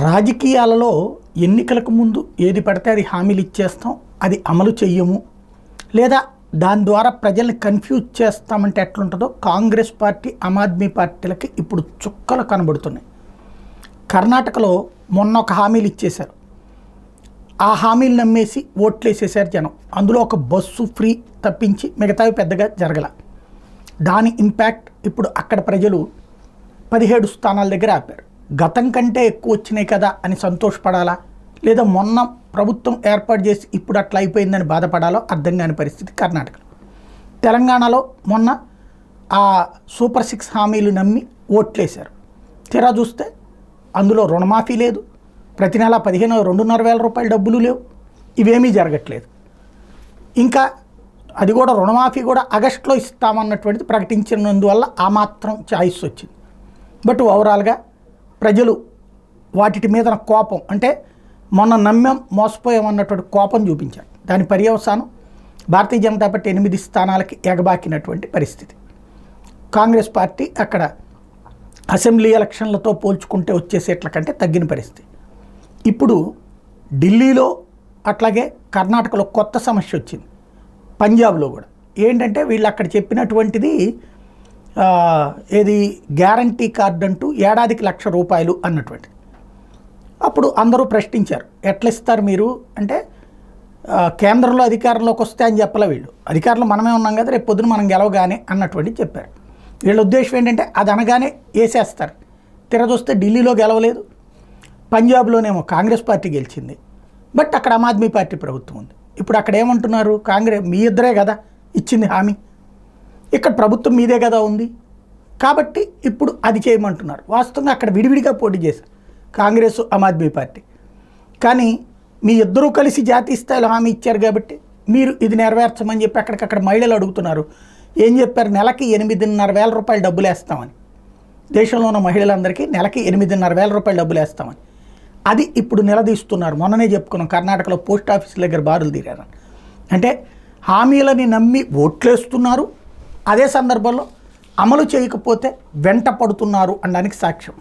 రాజకీయాలలో ఎన్నికలకు ముందు ఏది పడితే అది హామీలు ఇచ్చేస్తాం, అది అమలు చెయ్యము, లేదా దాని ద్వారా ప్రజల్ని కన్ఫ్యూజ్ చేస్తామంటే ఎట్లుంటుందో కాంగ్రెస్ పార్టీ, ఆమ్ ఆద్మీ పార్టీలకి ఇప్పుడు చుక్కలు కనబడుతున్నాయి. కర్ణాటకలో మొన్న ఒక హామీలు ఇచ్చేశారు, ఆ హామీలు నమ్మేసి ఓట్లు వేసేసారు జనం. అందులో ఒక బస్సు ఫ్రీ తప్పించి మిగతావి పెద్దగా జరగల. దాని ఇంపాక్ట్ ఇప్పుడు అక్కడ ప్రజలు 17 స్థానాల దగ్గర ఆపారు. గతం కంటే ఎక్కువ వచ్చినాయి కదా అని సంతోషపడాలా, లేదా మొన్న ప్రభుత్వం ఏర్పాటు చేసి ఇప్పుడు అట్లా అయిపోయిందని బాధపడాలో అర్థం కాని పరిస్థితి కర్ణాటకలో. తెలంగాణలో మొన్న ఆ సూపర్ 6 హామీలు నమ్మి ఓట్లేశారు. తీరా చూస్తే అందులో రుణమాఫీ లేదు, ప్రతి నెల 2,500 రూపాయల డబ్బులు లేవు, ఇవేమీ జరగట్లేదు. ఇంకా అది కూడా రుణమాఫీ కూడా ఆగస్టులో ఇస్తామన్నటువంటిది ప్రకటించినందువల్ల ఆ మాత్రం ఛాయిస్ వచ్చింది. బట్ ఓవరాల్గా ప్రజలు వాటి మీద కోపం, అంటే మొన్న నమ్మాం మోసపోయామన్నటువంటి కోపం చూపించారు. దాని పర్యవసానం భారతీయ జనతా పార్టీ 8 స్థానాలకి ఎగబాకినటువంటి పరిస్థితి. కాంగ్రెస్ పార్టీ అక్కడ అసెంబ్లీ ఎలక్షన్లతో పోల్చుకుంటే వచ్చే సీట్ల కంటే తగ్గిన పరిస్థితి. ఇప్పుడు ఢిల్లీలో అట్లాగే కర్ణాటకలో కొత్త సమస్య వచ్చింది, పంజాబ్లో కూడా. ఏంటంటే వీళ్ళు అక్కడ చెప్పినటువంటిది ఏది గ్యారంటీ కార్డు అంటూ ఏడాదికి ₹1,00,000 అన్నటువంటిది. అప్పుడు అందరూ ప్రశ్నించారు, ఎట్లా ఇస్తారు మీరు అంటే, కేంద్రంలో అధికారంలోకి వస్తే అని చెప్పలే వీళ్ళు, అధికారంలో మనమే ఉన్నాం కదా, రేపు పొద్దున మనం గెలవగానే అన్నటువంటిది చెప్పారు. వీళ్ళ ఉద్దేశం ఏంటంటే అది అనగానే వేసేస్తారు. తిరగొస్తే ఢిల్లీలో గెలవలేదు, పంజాబ్లోనేమో కాంగ్రెస్ పార్టీ గెలిచింది, బట్ అక్కడ ఆమ్ ఆద్మీ పార్టీ ప్రభుత్వం ఉంది. ఇప్పుడు అక్కడ ఏమంటున్నారు, కాంగ్రెస్ మీ ఇద్దరే కదా ఇచ్చింది హామీ, ఇక్కడ ప్రభుత్వం మీదే కదా ఉంది, కాబట్టి ఇప్పుడు అది చేయమంటున్నారు. వాస్తవంగా అక్కడ విడివిడిగా పోటీ చేశారు కాంగ్రెస్, ఆమ్ ఆద్మీ పార్టీ. కానీ మీ ఇద్దరూ కలిసి జాతీయ స్థాయిలో హామీ ఇచ్చారు కాబట్టి మీరు ఇది నెరవేర్చమని చెప్పి అక్కడికక్కడ మహిళలు అడుగుతున్నారు. ఏం చెప్పారు, నెలకి 8,500 రూపాయలు డబ్బులు వేస్తామని, దేశంలో ఉన్న మహిళలందరికీ నెలకి 8,500 రూపాయలు డబ్బులు వేస్తామని. అది ఇప్పుడు నిలదీస్తున్నారు. మొన్ననే చెప్పుకున్నాం, కర్ణాటకలో పోస్ట్ ఆఫీసుల దగ్గర బారులు తీరారు. అంటే హామీలని నమ్మి ఓట్లేస్తున్నారు, అదే సందర్భంలో అమలు చేయకపోతే వెంట పడుతున్నారు అనడానికి సాక్ష్యం.